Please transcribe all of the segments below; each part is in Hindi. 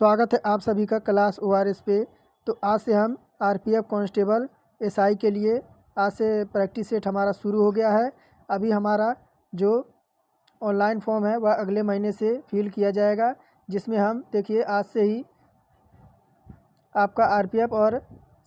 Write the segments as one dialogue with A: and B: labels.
A: स्वागत है आप सभी का क्लास ओआरएस पे। तो आज से हम आरपीएफ कांस्टेबल एसआई के लिए आज से प्रैक्टिस सेट हमारा शुरू हो गया है। अभी हमारा जो ऑनलाइन फॉर्म है वह अगले महीने से फिल किया जाएगा, जिसमें हम देखिए आज से ही आपका आरपीएफ और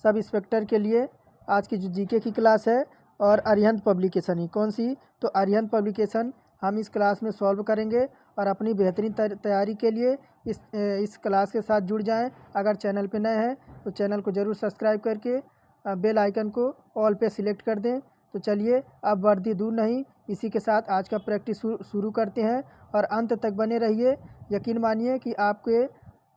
A: सब इंस्पेक्टर के लिए आज की जो जीके की क्लास है और अरिहंत पब्लिकेशन ही कौन सी, तो अरिहंत पब्लिकेशन हम इस क्लास में सॉल्व करेंगे। और अपनी बेहतरीन तैयारी के लिए इस क्लास के साथ जुड़ जाएं। अगर चैनल पे नए हैं तो चैनल को ज़रूर सब्सक्राइब करके बेल आइकन को ऑल पे सिलेक्ट कर दें। तो चलिए अब वर्दी दूर नहीं, इसी के साथ आज का प्रैक्टिस शुरू करते हैं और अंत तक बने रहिए। यकीन मानिए कि आपके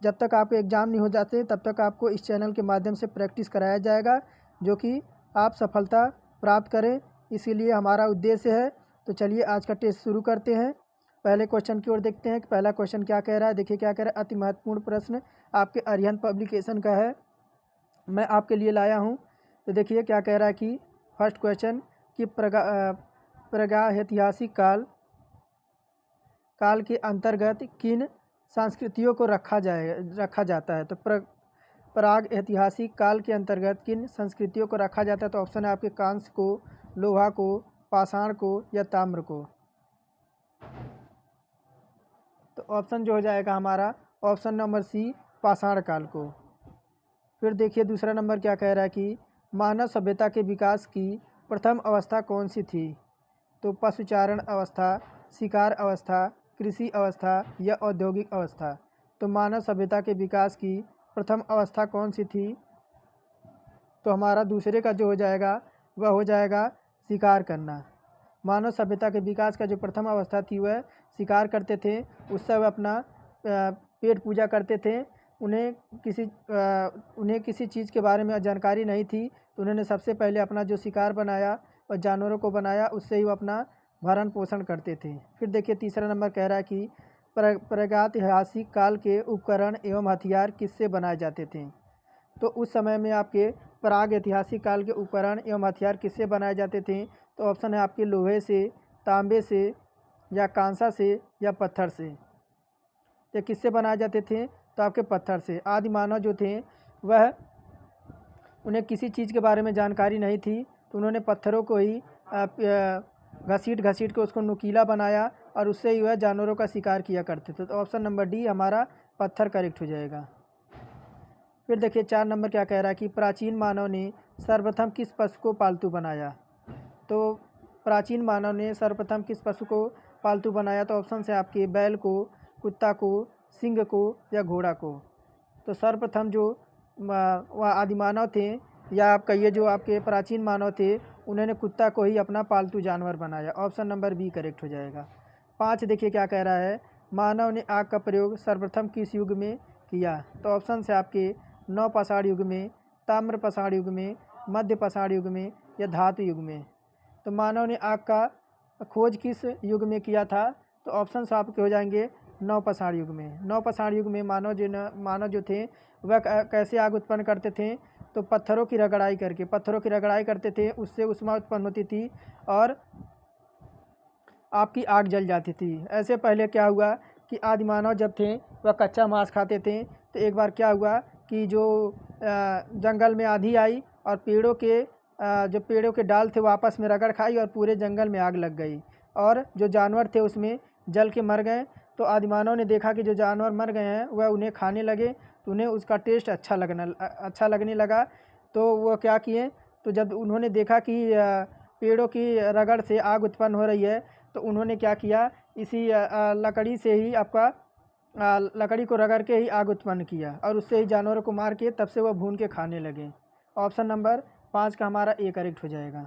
A: जब तक आपके एग्ज़ाम नहीं हो जाते तब तक आपको इस चैनल के माध्यम से प्रैक्टिस कराया जाएगा, जो कि आप सफलता प्राप्त करें, इसीलिए हमारा उद्देश्य है। तो चलिए आज का टेस्ट शुरू करते हैं। पहले क्वेश्चन की ओर देखते हैं कि पहला क्वेश्चन क्या कह रहा है। देखिए क्या कह रहा है, अति महत्वपूर्ण प्रश्न आपके अरिहंत पब्लिकेशन का है, मैं आपके लिए लाया हूँ। तो देखिए क्या कह रहा है कि फर्स्ट क्वेश्चन कि प्रागैतिहासिक काल के अंतर्गत किन संस्कृतियों को रखा जाता है। तो प्राग ऐतिहासिक काल के अंतर्गत किन संस्कृतियों को रखा जाता है। तो ऑप्शन है आपके कांस्य को, लोहा को, पाषाण को या ताम्र को। तो ऑप्शन जो हो जाएगा हमारा ऑप्शन नंबर सी, पाषाण काल को। फिर देखिए दूसरा नंबर क्या कह रहा है कि मानव सभ्यता के विकास की प्रथम अवस्था कौन सी थी। तो पशुचारण अवस्था, शिकार अवस्था, कृषि अवस्था या औद्योगिक अवस्था। तो मानव सभ्यता के विकास की प्रथम अवस्था कौन सी थी। तो हमारा दूसरे का जो हो जाएगा वह हो जाएगा शिकार करना। मानव सभ्यता के विकास का जो प्रथम अवस्था थी वह शिकार करते थे, उससे वह अपना पेट पूजा करते थे। उन्हें किसी चीज़ के बारे में जानकारी नहीं थी, तो उन्होंने सबसे पहले अपना जो शिकार बनाया और जानवरों को बनाया, उससे ही वो अपना भरण पोषण करते थे। फिर देखिए तीसरा नंबर कह रहा है कि प्रागैतिहासिक काल के उपकरण एवं हथियार किससे बनाए जाते थे। तो उस समय में आपके प्राग ऐतिहासिक काल के उपकरण एवं हथियार किससे बनाए जाते थे। तो ऑप्शन है आपके लोहे से, तांबे से या कांसा से या पत्थर से। ये किससे बनाए जाते थे, तो आपके पत्थर से। आदि मानव जो थे वह उन्हें किसी चीज़ के बारे में जानकारी नहीं थी, तो उन्होंने पत्थरों को ही घसीट घसीट के उसको नुकीला बनाया और उससे ही वह जानवरों का शिकार किया करते थे। तो ऑप्शन नंबर डी हमारा पत्थर करेक्ट हो जाएगा। फिर देखिए 4 नंबर क्या कह रहा है कि प्राचीन मानव ने सर्वप्रथम किस पशु को पालतू बनाया। तो प्राचीन मानव ने सर्वप्रथम किस पशु को पालतू बनाया। तो ऑप्शन है आपके बैल को, कुत्ता को, सिंह को या घोड़ा को। तो सर्वप्रथम जो वह आदिमानव थे या आप कहिए जो आपके प्राचीन मानव थे, उन्होंने कुत्ता को ही अपना पालतू जानवर बनाया। ऑप्शन नंबर बी करेक्ट हो जाएगा। 5 देखिए क्या कह रहा है, मानव ने आग का प्रयोग सर्वप्रथम किस युग में किया। तो ऑप्शन है आपके नव पाषाण युग में, ताम्र पाषाण युग में, मध्य पाषाण युग में या धातु युग में। तो मानव ने आग का खोज किस युग में किया था। तो ऑप्शन आपके हो जाएंगे नव पाषाण युग में। नव पाषाण युग में मानव जो थे वह कैसे आग उत्पन्न करते थे। तो पत्थरों की रगड़ाई करते थे, उससे उष्मा उत्पन्न होती थी और आपकी आग जल जाती थी। ऐसे पहले क्या हुआ कि आदिमानव जब थे वह कच्चा मांस खाते थे। तो एक बार क्या हुआ कि जो जंगल में आंधी आई और जो पेड़ों के डाल थे वो आपस में रगड़ खाई और पूरे जंगल में आग लग गई और जो जानवर थे उसमें जल के मर गए। तो आदिमानव ने देखा कि जो जानवर मर गए हैं वह उन्हें खाने लगे, तो उन्हें उसका टेस्ट अच्छा लगने लगा। तो वो क्या किए, तो जब उन्होंने देखा कि पेड़ों की रगड़ से आग उत्पन्न हो रही है, तो उन्होंने क्या किया, इसी लकड़ी से ही लकड़ी को रगड़ के ही आग उत्पन्न किया और उससे ही जानवरों को मार के तब से वह भून के खाने लगे। ऑप्शन नंबर 5 का हमारा ए करेक्ट हो जाएगा।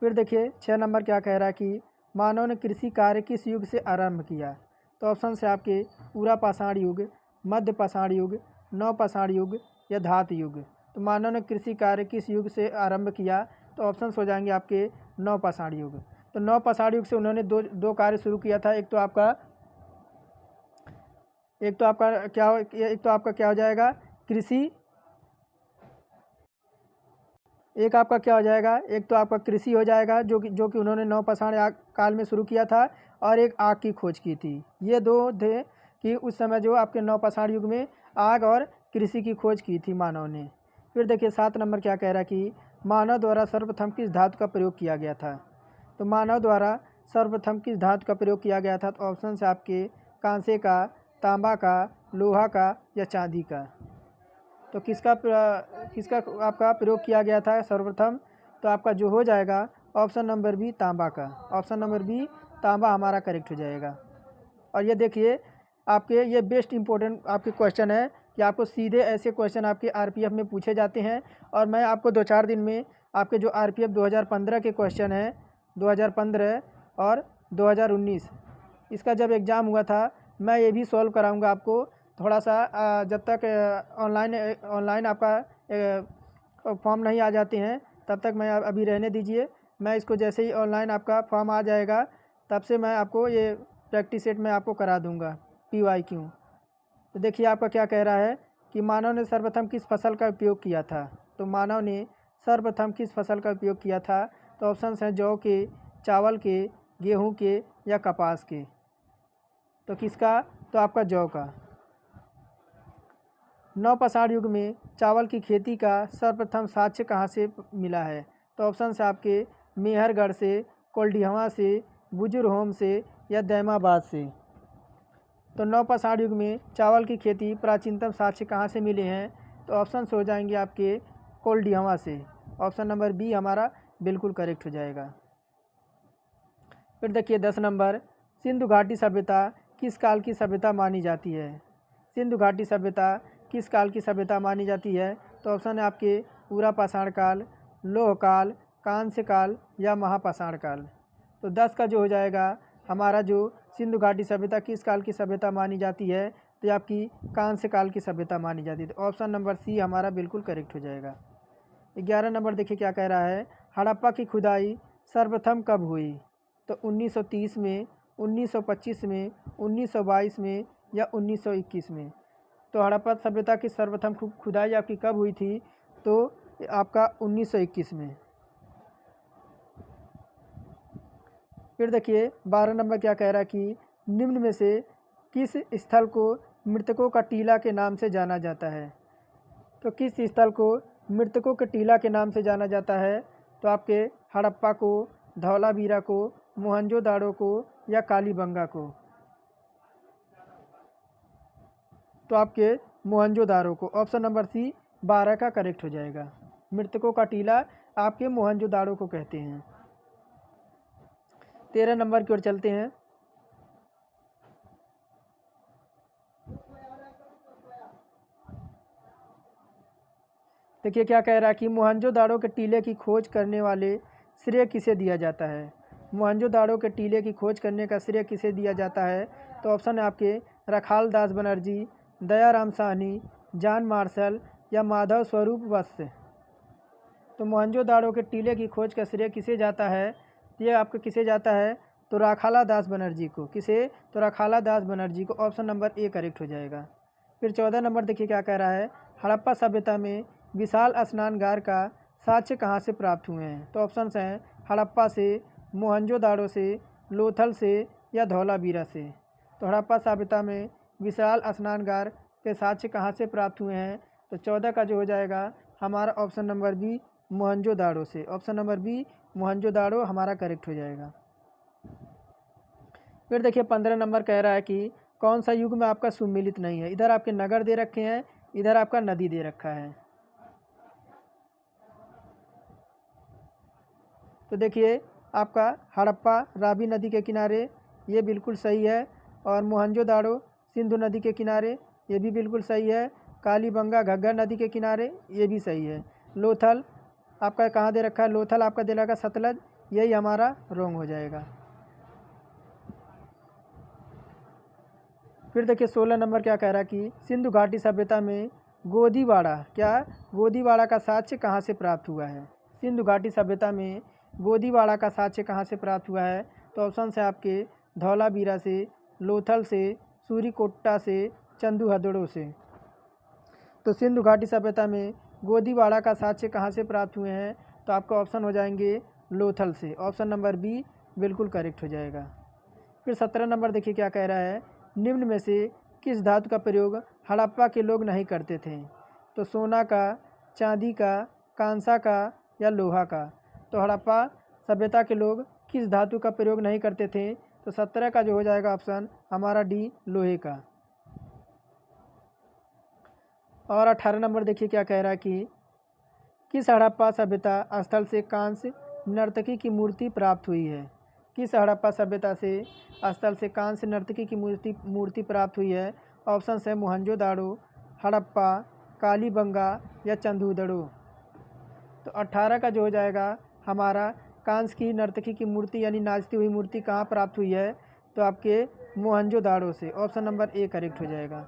A: फिर देखिए 6 नंबर क्या कह रहा है कि मानव ने कृषि कार्य किस युग से आरंभ किया। तो ऑप्शन से आपके पूरा पाषाण युग, मध्य पाषाण युग, नव पाषाण युग या धातु युग। तो मानव ने कृषि कार्य किस युग से आरंभ किया। तो ऑप्शन हो जाएंगे आपके नव पाषाण युग। तो नव पाषाण युग से उन्होंने दो कार्य शुरू किया था। एक तो आपका क्या हो जाएगा कृषि, एक आपका क्या हो जाएगा, एक तो आपका कृषि हो जाएगा जो कि उन्होंने नव पाषाण काल में शुरू किया था, और एक आग की खोज की थी। ये दो थे कि उस समय जो आपके नवपाषाण युग में आग और कृषि की खोज की थी मानव ने। फिर देखिए 7 नंबर क्या कह रहा है कि मानव द्वारा सर्वप्रथम किस धातु का प्रयोग किया गया था। तो मानव द्वारा सर्वप्रथम किस धातु का प्रयोग किया गया था, तो ऑप्शन से आपके कांसे का, तांबा का, लोहा का या चांदी का। तो किसका आपका प्रयोग किया गया था सर्वप्रथम, तो आपका जो हो जाएगा ऑप्शन नंबर बी तांबा का। ऑप्शन नंबर बी तांबा हमारा करेक्ट हो जाएगा। और ये देखिए आपके ये बेस्ट इंपॉर्टेंट आपके क्वेश्चन है कि आपको सीधे ऐसे क्वेश्चन आपके आरपीएफ में पूछे जाते हैं। और मैं आपको 2-4 दिन में आपके जो आरपीएफ 2015 के क्वेश्चन हैं, 2015 और 2019 इसका जब एग्ज़ाम हुआ था, मैं ये भी सॉल्व कराऊंगा आपको। थोड़ा सा जब तक ऑनलाइन आपका फॉर्म नहीं आ जाते हैं तब तक मैं अभी रहने दीजिए। मैं इसको जैसे ही ऑनलाइन आपका फॉर्म आ जाएगा तब से मैं आपको ये प्रैक्टिस सेट में आपको करा दूंगा PYQ। तो देखिए आपका क्या कह रहा है कि मानव ने सर्वप्रथम किस फसल का उपयोग किया था। तो मानव ने सर्वप्रथम किस फसल का उपयोग किया था, तो ऑप्शन हैं जौ के, चावल के, गेहूं के या कपास के। तो किसका, तो आपका जौ का। नवपाषाण युग में चावल की खेती का सर्वप्रथम साक्ष्य कहाँ से मिला है। तो ऑप्शन से आपके मेहरगढ़ से, कोल्डिहवा से, बुजुर्गहोम से या दैमाबाद से। तो नवपाषाण युग में चावल की खेती प्राचीनतम साक्ष्य कहाँ से मिले हैं, तो ऑप्शन हो जाएंगे आपके कोल्डिहवा से। ऑप्शन नंबर बी हमारा बिल्कुल करेक्ट हो जाएगा। फिर देखिए 10 नंबर, सिंधु घाटी सभ्यता किस काल की सभ्यता मानी जाती है। सिंधु घाटी सभ्यता किस काल की सभ्यता मानी जाती है, तो ऑप्शन है आपके पूरा पाषाण काल, लोह काल, कांस्य काल या महापाषाण काल। तो 10 का जो हो जाएगा हमारा जो सिंधु घाटी सभ्यता किस काल की सभ्यता मानी जाती है, तो आपकी कांस्य काल की सभ्यता मानी जाती है। तो ऑप्शन नंबर सी हमारा बिल्कुल करेक्ट हो जाएगा। 11 नंबर देखिए क्या कह रहा है, हड़प्पा की खुदाई सर्वप्रथम कब हुई। तो 1930 में, 1925 में, 1922 में या 1921 में। तो हड़प्पा सभ्यता की सर्वप्रथम खुदाई आपकी कब हुई थी, तो आपका 1921 में। फिर देखिए 12 नंबर क्या कह रहा है कि निम्न में से किस स्थल को मृतकों का टीला के नाम से जाना जाता है। तो किस स्थल को मृतकों के टीला के नाम से जाना जाता है, तो आपके हड़प्पा को, धौलावीरा को, मोहनजोदाड़ो को या कालीबंगा को। तो आपके मोहनजोदाड़ो को। ऑप्शन नंबर सी 12 का करेक्ट हो जाएगा। मृतकों का टीला आपके मोहनजोदाड़ो को कहते हैं। 13 नंबर की ओर चलते हैं। देखिए क्या कह रहा है कि मोहनजोदाड़ो के टीले की खोज करने वाले श्रेय किसे दिया जाता है। मोहनजोदाड़ो के टीले की खोज करने का श्रेय किसे दिया जाता है, तो ऑप्शन है आपके रखाल दास बनर्जी, दयाराम साहनी, जॉन मार्शल या माधव स्वरूप वत्स। तो मोहनजोदाड़ो के टीले की खोज का श्रेय किसे जाता है, ये आपको किसे जाता है, तो राखाला दास बनर्जी को। किसे, तो राखाला दास बनर्जी को। ऑप्शन नंबर ए करेक्ट हो जाएगा। फिर 14 नंबर देखिए क्या कह रहा है, हड़प्पा सभ्यता में विशाल स्नानगार का साक्ष्य कहाँ से प्राप्त हुए हैं। तो ऑप्शन हैं हड़प्पा से, मोहनजोदाड़ो से, लोथल से या धौलावीरा से। तो हड़प्पा सभ्यता में विशाल स्नानगार के साक्ष्य कहाँ से प्राप्त हुए हैं, तो 14 का जो हो जाएगा हमारा ऑप्शन नंबर बी मोहनजोदाड़ो से। ऑप्शन नंबर बी मोहनजोदाड़ो हमारा करेक्ट हो जाएगा। फिर देखिए 15 नंबर कह रहा है कि कौन सा युग में आपका सुमिलित नहीं है। इधर आपके नगर दे रखे हैं, इधर आपका नदी दे रखा है। तो देखिए आपका हड़प्पा रावी नदी के किनारे, ये बिल्कुल सही है। और मोहनजोदाड़ो सिंधु नदी के किनारे, ये भी बिल्कुल सही है। कालीबंगा घग्गर नदी के किनारे, ये भी सही है। लोथल आपका कहाँ दे रखा है, लोथल आपका दे रखा सतलज, यही हमारा रॉन्ग हो जाएगा। फिर देखिए 16 नंबर क्या कह रहा है कि सिंधु घाटी सभ्यता में गोदीवाड़ा, क्या गोदीवाड़ा का साक्ष्य कहाँ से प्राप्त हुआ है। सिंधु घाटी सभ्यता में गोदीवाड़ा का साक्ष्य कहाँ से प्राप्त हुआ है, तो ऑप्शन है आपके धौलावीरा से, लोथल से, सूरीकोट्टा से, चंदूहदड़ो से। तो सिंधु घाटी सभ्यता में गोदीवाड़ा का साक्ष्य कहाँ से प्राप्त हुए हैं, तो आपका ऑप्शन हो जाएंगे लोथल से। ऑप्शन नंबर बी बिल्कुल करेक्ट हो जाएगा। फिर 17 नंबर देखिए क्या कह रहा है, निम्न में से किस धातु का प्रयोग हड़प्पा के लोग नहीं करते थे? तो सोना का, चांदी का, कांसा का या लोहा का। तो हड़प्पा सभ्यता के लोग किस धातु का प्रयोग नहीं करते थे? तो 17 का जो हो जाएगा ऑप्शन हमारा डी, लोहे का। और 18 नंबर देखिए क्या कह रहा है कि किस हड़प्पा सभ्यता स्थल से कांस्य नर्तकी की मूर्ति प्राप्त हुई है? किस हड़प्पा सभ्यता से स्थल से कांस्य नर्तकी की मूर्ति प्राप्त हुई है? ऑप्शन है मोहनजोदाड़ो, हड़प्पा, कालीबंगा या चंदूदड़ो। तो 18 का जो हो जाएगा हमारा कांस्य की नर्तकी की मूर्ति यानी नाचती हुई मूर्ति कहाँ प्राप्त हुई है? तो आपके मोहनजोदाड़ो से। ऑप्शन नंबर ए करेक्ट हो जाएगा।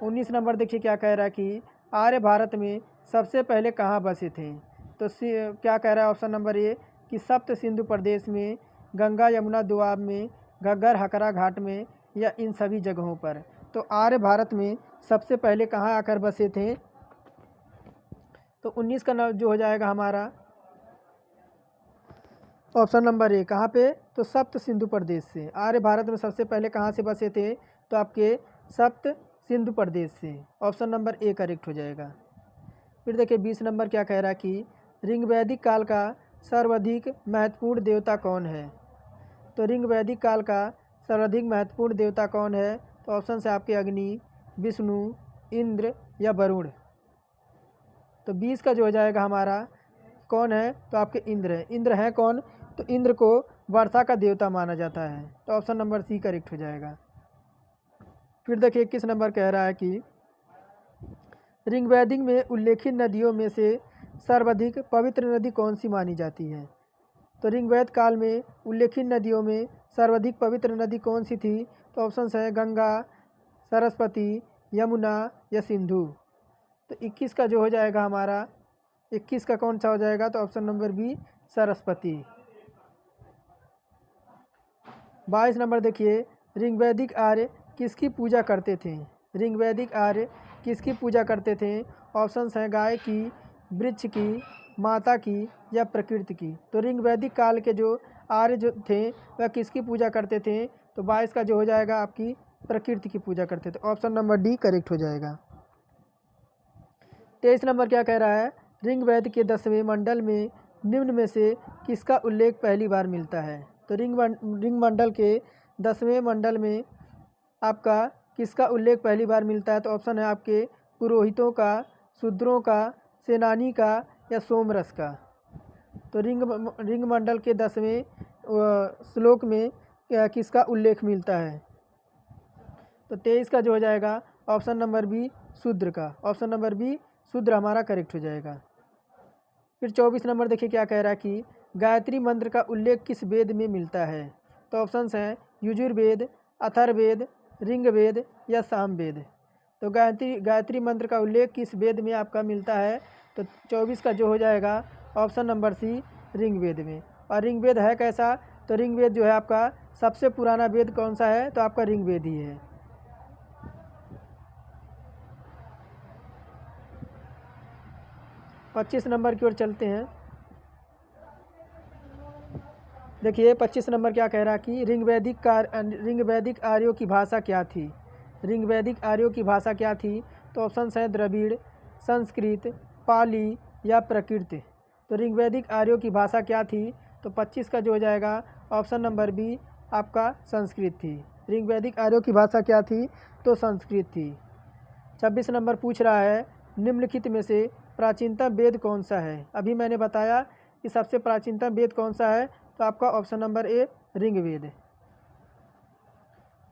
A: 19 नंबर देखिए क्या कह रहा है कि आर्य भारत में सबसे पहले कहाँ बसे थे? तो क्या कह रहा है ऑप्शन नंबर ए कि सप्त सिंधु प्रदेश में, गंगा यमुना दोआब में, घग्गर हकरा घाट में या इन सभी जगहों पर। तो आर्य भारत में सबसे पहले कहाँ आकर बसे थे? तो 19 का जो हो जाएगा हमारा ऑप्शन नंबर ए, कहाँ पे? तो सप्त सिंधु प्रदेश से। आर्य भारत में सबसे पहले कहाँ से बसे थे? तो आपके सप्त सिंधु प्रदेश से। ऑप्शन नंबर ए करेक्ट हो जाएगा। फिर देखिए 20 नंबर क्या कह रहा है कि ऋग्वैदिक काल का सर्वाधिक महत्वपूर्ण देवता कौन है? तो ऋग्वैदिक काल का सर्वाधिक महत्वपूर्ण देवता कौन है? तो ऑप्शन से आपके अग्नि, विष्णु, इंद्र या वरुण। तो 20 का जो हो जाएगा हमारा कौन है? तो आपके इंद्र है। इंद्र है कौन? तो इंद्र को वर्षा का देवता माना जाता है। तो ऑप्शन नंबर सी करेक्ट हो जाएगा। फिर देखिए 21 नंबर कह रहा है कि ऋग्वैदिक में उल्लेखित नदियों में से सर्वाधिक पवित्र नदी कौन सी मानी जाती है? तो ऋग्वैद काल में उल्लेखित नदियों में सर्वाधिक पवित्र नदी कौन सी थी? तो ऑप्शन है गंगा, सरस्वती, यमुना या सिंधु। तो 21 का जो हो जाएगा हमारा 21 का कौन सा हो जाएगा? तो option number B, Saraswati. 22 number देखिए ऋग्वैदिक आर्य किसकी पूजा करते थे? ऋग्वैदिक आर्य किसकी पूजा करते थे? ऑप्शंस हैं गाय की, वृक्ष की, माता की या प्रकृति की। तो ऋग्वैदिक काल के जो आर्य जो थे वह किसकी पूजा करते थे? तो 22 का जो हो जाएगा आपकी प्रकृति की पूजा करते थे। ऑप्शन नंबर डी करेक्ट हो जाएगा। 23 नंबर क्या कह रहा है? ऋग्वेद के 10वें मंडल में निम्न में से किसका उल्लेख पहली बार मिलता है? तो ऋग मंडल के 10वें मंडल में आपका किसका उल्लेख पहली बार मिलता है? तो ऑप्शन है आपके पुरोहितों का, शूद्रों का, सेनानी का या सोमरस का। तो ऋग मंडल के 10वें श्लोक में किसका उल्लेख मिलता है? तो 23 का जो हो जाएगा ऑप्शन नंबर बी, शूद्र का। ऑप्शन नंबर बी शूद्र हमारा करेक्ट हो जाएगा। फिर 24 नंबर देखिए क्या कह रहा है कि गायत्री मंत्र का उल्लेख किस वेद में मिलता है? तो ऑप्शंस हैं यजुर्वेद, अथर्ववेद, ऋग्वेद या सामवेद। तो गायत्री मंत्र का उल्लेख किस वेद में आपका मिलता है? तो 24 का जो हो जाएगा ऑप्शन नंबर सी, ऋग्वेद में। और ऋग्वेद है कैसा? तो ऋग्वेद जो है आपका सबसे पुराना वेद कौन सा है? तो आपका ऋग्वेद ही है। पच्चीस नंबर की ओर चलते हैं। देखिए 25 नंबर क्या कह रहा कि ऋग्वैदिक आर्यों की भाषा क्या थी? ऋग्वैदिक आर्यों की भाषा क्या थी? तो ऑप्शन है द्रविड़, संस्कृत, पाली या प्रकृत। तो ऋग्वैदिक आर्यों की भाषा क्या थी? तो 25 का जो हो जाएगा ऑप्शन नंबर बी आपका संस्कृत थी। ऋग्वैदिक आर्यों की भाषा क्या थी? तो संस्कृत थी। 26 नंबर पूछ रहा है निम्नलिखित में से प्राचीनतम वेद कौन सा है? अभी मैंने बताया कि सबसे प्राचीनतम वेद कौन सा है? तो आपका ऑप्शन नंबर ए, ऋग्वेद।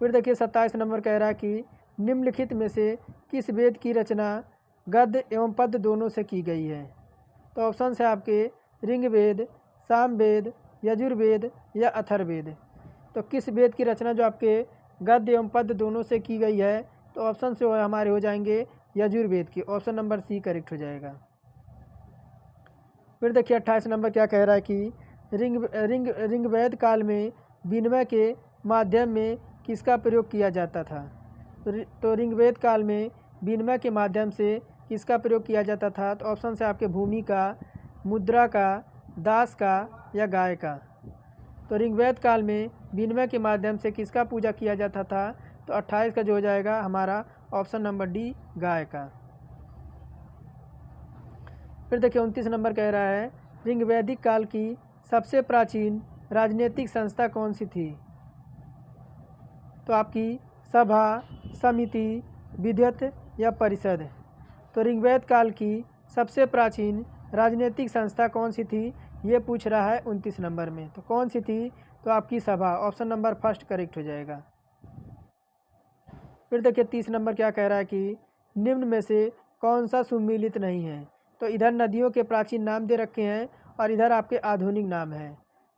A: फिर देखिए 27 नंबर कह रहा है कि निम्नलिखित में से किस वेद की रचना गद्य एवं पद्य दोनों से की गई है? तो ऑप्शन है आपके ऋग्वेद, सामवेद, यजुर्वेद या अथर्ववेद। तो किस वेद की रचना जो आपके गद्य एवं पद्य दोनों से की गई है? तो ऑप्शन से हमारे हो जाएंगे यजुर्वेद की। ऑप्शन नंबर सी करेक्ट हो जाएगा। फिर देखिए 28 नंबर क्या कह रहा है कि ऋग्वेद काल में विनिमय के माध्यम में किसका प्रयोग किया जाता था? तो ऋग्वेद काल में विनिमय के माध्यम से किसका प्रयोग किया जाता था? तो ऑप्शन से आपके भूमि का, मुद्रा का, दास का या गाय का। तो ऋग्वेद काल में विनिमय के माध्यम से किसका पूजा किया जाता था? तो 28 का जो हो जाएगा हमारा ऑप्शन नंबर डी गाय का। फिर देखिए 29 नंबर कह रहा है ऋग्वैदिक काल की सबसे प्राचीन राजनीतिक संस्था कौन सी थी? तो आपकी सभा, समिति, विद्वत या परिषद। तो ऋग्वेद काल की सबसे प्राचीन राजनीतिक संस्था कौन सी थी, ये पूछ रहा है 29 नंबर में। तो कौन सी थी? तो आपकी सभा, ऑप्शन नंबर फर्स्ट करेक्ट हो जाएगा। फिर देखिए 30 नंबर क्या कह रहा है कि निम्न में से कौन सा सुमेलित नहीं है? तो इधर नदियों के प्राचीन नाम दे रखे हैं और इधर आपके आधुनिक नाम हैं।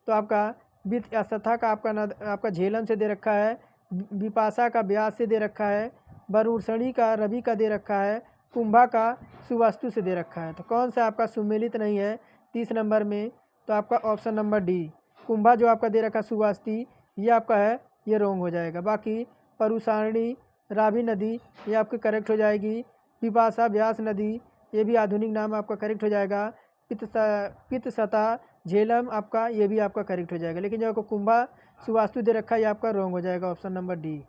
A: तो आपका वित्त का आपका झेलम से दे रखा है, विपाशा का ब्यास से दे रखा है, बरूसणी का रवि का दे रखा है, कुंभा का सुवास्तु से दे रखा है। तो कौन सा आपका सुमेलित नहीं है 30 नंबर में? तो आपका ऑप्शन नंबर डी कुंभा जो आपका दे रखा सुवास्ती, ये आपका है, ये रोंग हो जाएगा। बाकी परुसारणी, रावी नदी ये आपकी करेक्ट हो जाएगी। विपाशा, ब्यास नदी ये भी आधुनिक नाम आपका करेक्ट हो जाएगा। पित्तसता, झेलम आपका ये भी आपका करेक्ट हो जाएगा। लेकिन जो आपको कुंभा सुवास्तु दे रखा है ये आपका रोंग हो जाएगा, ऑप्शन नंबर डी।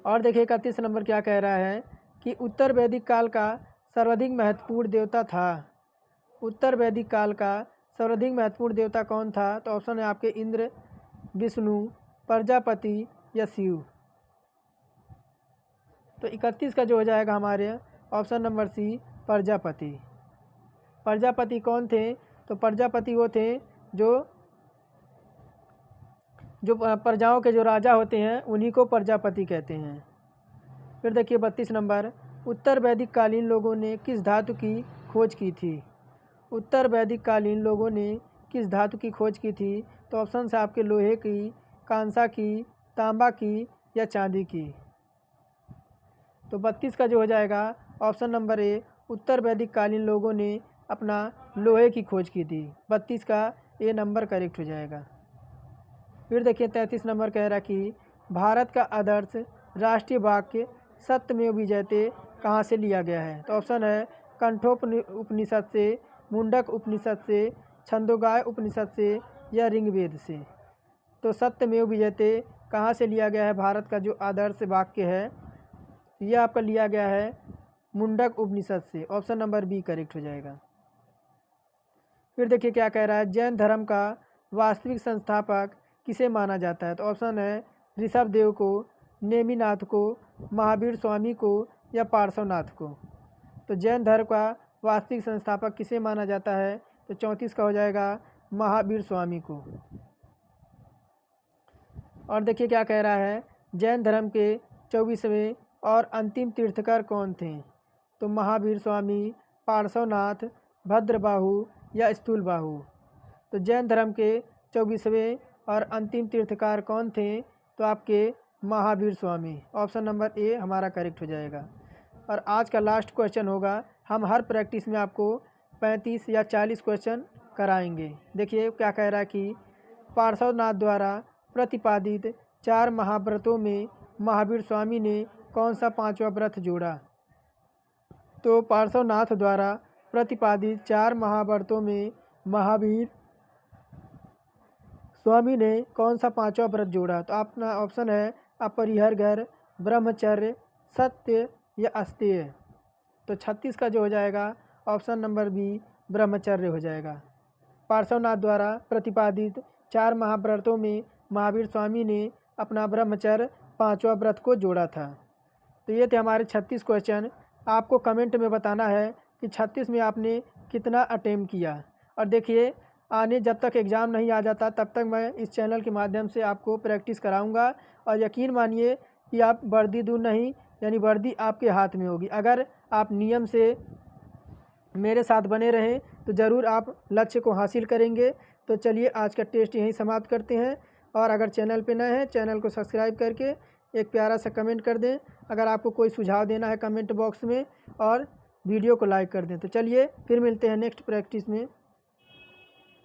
A: और देखिए 31 नंबर क्या कह रहा है कि उत्तर वैदिक काल का सर्वाधिक महत्वपूर्ण देवता था। उत्तर वैदिक काल का सर्वाधिक महत्वपूर्ण देवता कौन था? तो ऑप्शन है आपके इंद्र, विष्णु, प्रजापति या शिव। तो 31 का जो हो जाएगा हमारे option number C Prajapati. Prajapati कौन थे? तो प्रजापति वो थे जो प्रजाओं के जो राजा होते हैं उन्हीं को प्रजापति कहते हैं। फिर देखिए 32 नंबर उत्तर वैदिक कालीन लोगों ने किस धातु की खोज की थी? उत्तर वैदिक कालीन लोगों ने किस धातु की खोज की थी? तो ऑप्शन है आपके लोहे की, कांसा की, तांबा की या चांदी की। तो 32 का जो हो जाएगा ऑप्शन नंबर ए उत्तर वैदिक कालीन लोगों ने अपना लोहे की खोज की थी। 32 का ए नंबर करेक्ट हो जाएगा। फिर देखिए 33 नंबर कह रहा कि भारत का आदर्श राष्ट्रीय वाक्य सत्यमेव विजयते कहाँ से लिया गया है? तो ऑप्शन है कंठोपनिषद से, मुंडक उपनिषद से, छंदोगाय उपनिषद से या ऋग्वेद से। तो सत्यमेव विजयते कहाँ से लिया गया है? भारत का जो आदर्श वाक्य है यह आपका लिया गया है मुंडक उपनिषद से, ऑप्शन नंबर बी करेक्ट हो जाएगा। फिर देखिए क्या कह रहा है जैन धर्म का वास्तविक संस्थापक किसे माना जाता है? तो ऑप्शन है ऋषभदेव को, नेमिनाथ को, महावीर स्वामी को या पार्श्वनाथ को। तो जैन धर्म का वास्तविक संस्थापक किसे माना जाता है? तो 34 का हो जाएगा महावीर स्वामी को। और देखिए क्या कह रहा है जैन धर्म के 24वें और अंतिम तीर्थकर कौन थे? तो महावीर स्वामी, पार्श्वनाथ, भद्रबाहु या स्थूलबाहु। तो जैन धर्म के 24वें और अंतिम तीर्थकार कौन थे? तो आपके Mahavir Swami, option number A हमारा करेक्ट हो जाएगा। और आज का लास्ट क्वेश्चन होगा, हम हर प्रैक्टिस में आपको 35 या 40 क्वेश्चन कराएंगे। देखिए क्या कह रहा है कि पार्श्वनाथ द्वारा प्रतिपादित 4 महाव्रतों में महावीर स्वामी ने कौन सा 5वां व्रत जोड़ा? तो पार्श्वनाथ द्वारा प्रतिपादित 4 महाव्रतों में महावीर स्वामी ने कौन सा 5वां व्रत जोड़ा? तो अपना ऑप्शन है अपरिहर, ब्रह्मचर्य, सत्य या अस्तेय। तो 36 का जो हो जाएगा ऑप्शन नंबर बी ब्रह्मचर्य हो जाएगा। पार्श्वनाथ द्वारा प्रतिपादित 4 महाव्रतों में महावीर स्वामी ने अपना ब्रह्मचर्य 5वां व्रत को जोड़ा था। तो ये थे हमारे 36 क्वेश्चन। आपको कमेंट में बताना है कि 36 में आपने कितना अटेम्प्ट किया। और देखिए आने जब तक एग्ज़ाम नहीं आ जाता तब तक मैं इस चैनल के माध्यम से आपको प्रैक्टिस कराऊंगा। और यकीन मानिए कि आप वर्दी दूर नहीं, यानी वर्दी आपके हाथ में होगी। अगर आप नियम से मेरे साथ बने रहें तो ज़रूर आप लक्ष्य को हासिल करेंगे। तो चलिए आज का टेस्ट यहीं समाप्त करते हैं। और अगर चैनल पे नए हैं चैनल को सब्सक्राइब करके एक प्यारा सा कमेंट कर दें। अगर आपको कोई सुझाव देना है कमेंट बॉक्स में, और वीडियो को लाइक कर दें। तो चलिए फिर मिलते हैं नेक्स्ट प्रैक्टिस में।